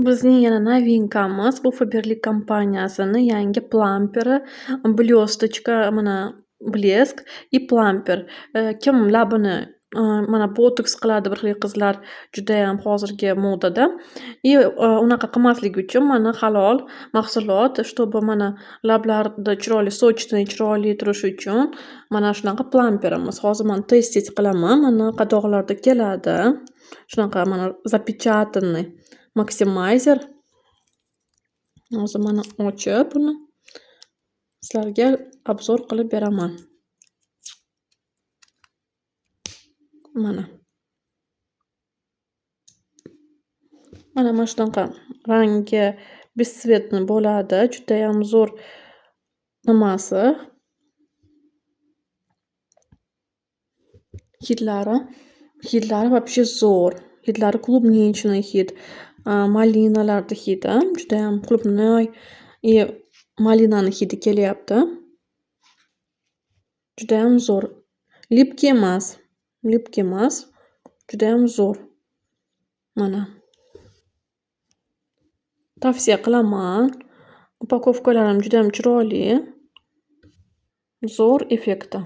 Bizning yana novinkamiz bu Faberlic kompaniyasini yangi plamperi blёсточка mana blesk и plamper. Kim labini mana botoks qiladi bir xil qizlar judayam hozirgi modada. И unaqa qilmasligi uchun mana halol mahsulot, чтобы mana lablarida chiroyli sochный, chiroyli turishi uchun mana shunaqa plamperimiz. Hozir man testit qilaman. Mana qadoqlarda keladi. Shunaqa mana запечатанный Maximizer. Hozir mana ochib uni sizlarga obzor qilib beraman. Mana. Mana shunaqa rangi бесцветный bo'ladi. Judayam zo'r nimasi. Hidlari. Hidlari вообще zo'r. Hidlari клубничный hid. Malinalarni hidi. Judayam клубной и malinani hidi kelyapti. Judayam zo'r. Lipkий emas. Lipkий emas. Judayam zo'r. Mana. Tavsiya qilaman. Upakovkalarim judayam chiroyli. Zo'r effekti.